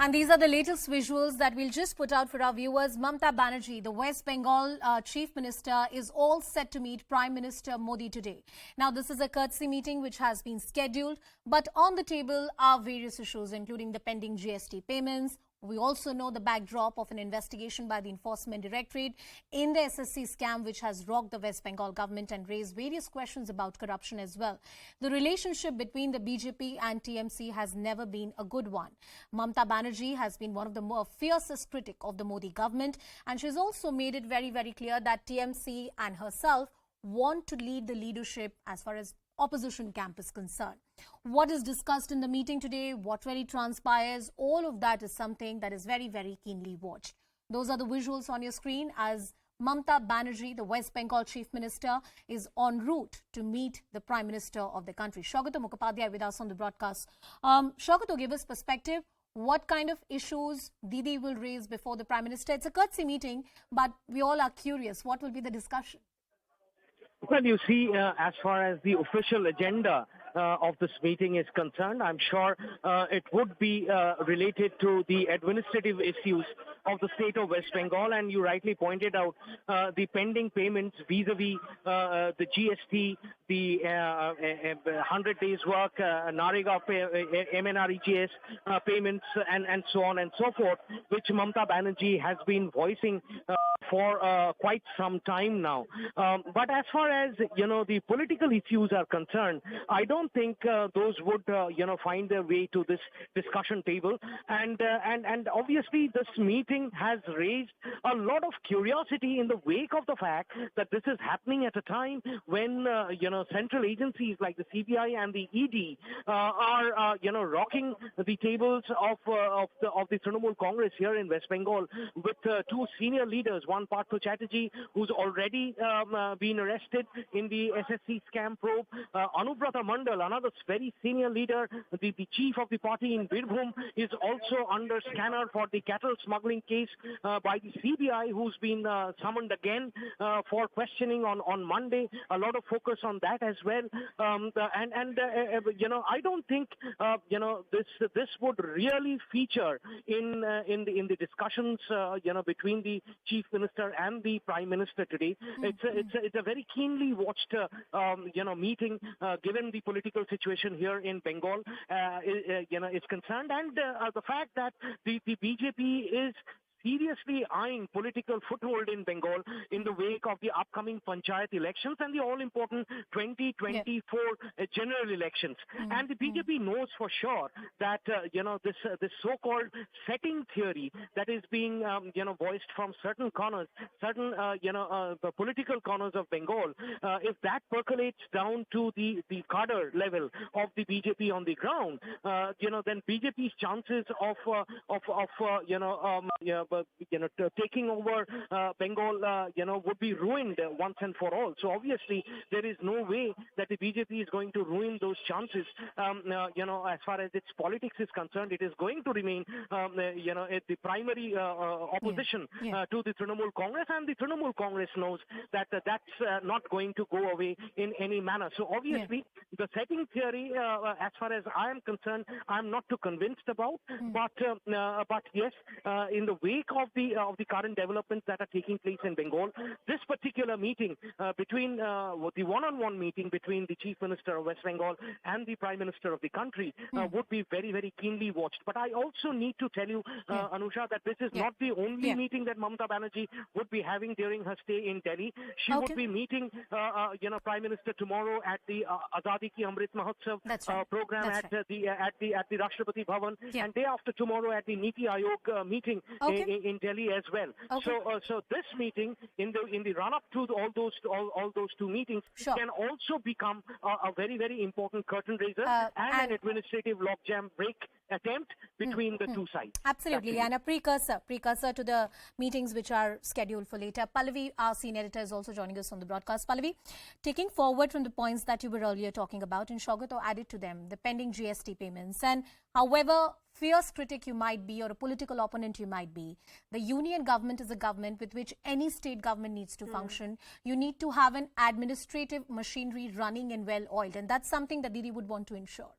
And these are the latest visuals that we'll just put out for our viewers. Mamata Banerjee, the West Bengal Chief Minister, is all set to meet Prime Minister Modi today. Now, this is a courtesy meeting which has been scheduled, but on the table are various issues, including the pending GST payments. We also know the backdrop of an investigation by the Enforcement Directorate in the SSC scam, which has rocked the West Bengal government and raised various questions about corruption as well. The relationship between the BJP and TMC has never been a good one. Mamata Banerjee has been one of the more fiercest critics of the Modi government, and she's also made it very, very clear that TMC and herself want to lead the leadership as far as opposition camp is concerned. What is discussed in the meeting today, what really transpires, all of that is something that is very, very keenly watched. Those are the visuals on your screen as Mamata Banerjee, the West Bengal Chief Minister, is en route to meet the Prime Minister of the country. Shaukato Mukhopadhyay with us on the broadcast. Shaukato, give us perspective. What kind of issues Didi will raise before the Prime Minister? It's a courtesy meeting, but we all are curious. What will be the discussion? Well, you see, as far as the official agenda of this meeting is concerned, I'm sure it would be related to the administrative issues of the state of West Bengal. And you rightly pointed out the pending payments vis-a-vis the GST, the 100 days work, NAREGA, MNREGS payments, and so on and so forth, which Mamata Banerjee has been voicing for quite some time now. But as far as, the political issues are concerned, I don't think those would, find their way to this discussion table. And obviously this meeting has raised a lot of curiosity in the wake of the fact that this is happening at a time when, central agencies like the CBI and the ED are, rocking the tables of the Trinamool Congress here in West Bengal with two senior leaders, one Partha Chatterjee, who's already been arrested in the SSC scam probe, Anubrata Mandal, another very senior leader, the chief of the party in Birbhum, is also under scanner for the cattle smuggling case by the CBI, who's been summoned again for questioning on Monday. A lot of focus on that as well. I don't think this would really feature in the discussions between the chief minister and the prime minister today. It's a very keenly watched meeting given the political situation here in Bengal is concerned, and the fact that the BJP is seriously eyeing political foothold in Bengal in the wake of the upcoming panchayat elections and the all-important 2024 general elections. And the BJP knows for sure that, this so-called setting theory that is being, voiced from certain corners, certain, the political corners of Bengal, if that percolates down to the cadre level of the BJP on the ground, then BJP's chances of taking over Bengal, would be ruined once and for all. So obviously, there is no way that the BJP is going to ruin those chances. As far as its politics is concerned, it is going to remain, the primary opposition to the Trinamool Congress, and the Trinamool Congress knows that that's not going to go away in any manner. So obviously, the setting theory, as far as I am concerned, I'm not too convinced about. But yes, in the wake of the current developments that are taking place in Bengal, this particular meeting between the one-on-one meeting between the Chief Minister of West Bengal and the Prime Minister of the country would be very, very keenly watched. But I also need to tell you, Anusha, that this is not the only meeting that Mamata Banerjee would be having during her stay in Delhi. She would be meeting, Prime Minister tomorrow at the Azadi Ki Amrit Mahotsav program at the Rashtrapati Bhavan, and day after tomorrow at the Niti Aayog meeting in Delhi as well. So this meeting in the run-up to all those two meetings can also become a very, very important curtain raiser and an administrative logjam break attempt between the two sides. Absolutely, and a precursor to the meetings which are scheduled for later. Pallavi, our senior editor, is also joining us on the broadcast. Pallavi, taking forward from the points that you were earlier talking about, and Shaukato added to them, the pending GST payments, and however fierce critic you might be or a political opponent you might be, the union government is a government with which any state government needs to function. You need to have an administrative machinery running and well-oiled, and that's something that Didi would want to ensure.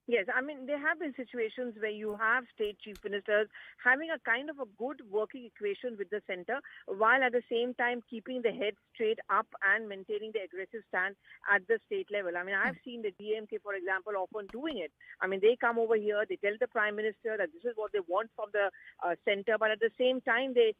Yes, I mean, there have been situations where you have state chief ministers having a kind of a good working equation with the center, while at the same time keeping the head straight up and maintaining the aggressive stand at the state level. I mean, I've seen the DMK, for example, often doing it. I mean, they come over here, they tell the prime minister that this is what they want from the center, but at the same time, they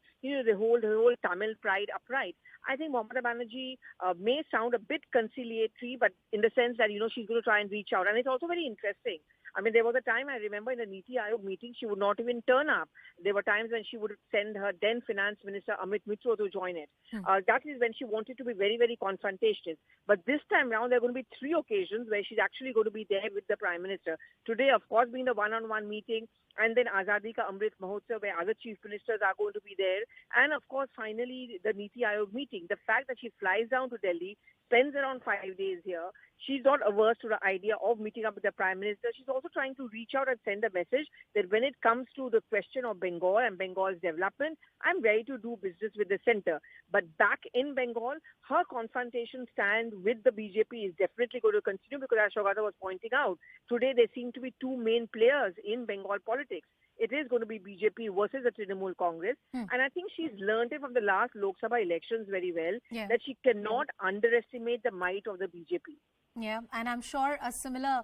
hold the whole Tamil pride upright. I think Mamata Banerjee may sound a bit conciliatory, but in the sense that, she's going to try and reach out. And it's also very interesting. I mean, there was a time I remember in the Niti Aayog meeting, she would not even turn up. There were times when she would send her then Finance Minister Amit Mitra to join it. That is when she wanted to be very, very confrontational. But this time round, there are going to be 3 occasions where she's actually going to be there with the Prime Minister. Today, of course, being the one-on-one meeting, and then Azadi Ka Amrit Mahotsav, where other chief ministers are going to be there. And of course, finally, the Niti Aayog meeting. The fact that she flies down to Delhi, spends around 5 days here, she's not averse to the idea of meeting up with the Prime Minister. She's also trying to reach out and send a message that when it comes to the question of Bengal and Bengal's development, I'm ready to do business with the center. But back in Bengal, her confrontation stand with the BJP is definitely going to continue because, as Shogata was pointing out, today there seem to be 2 main players in Bengal politics. It is going to be BJP versus the Trinamool Congress. And I think she's learned it from the last Lok Sabha elections very well, that she cannot underestimate the might of the BJP. Yeah, and I'm sure a similar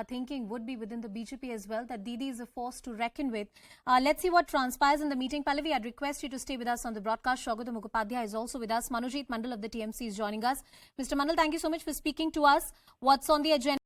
thinking would be within the BJP as well, that Didi is a force to reckon with. Let's see what transpires in the meeting. Pallavi, I'd request you to stay with us on the broadcast. Shogata Mukhopadhyay is also with us. Manojit Mandal of the TMC is joining us. Mr. Mandal, thank you so much for speaking to us. What's on the agenda?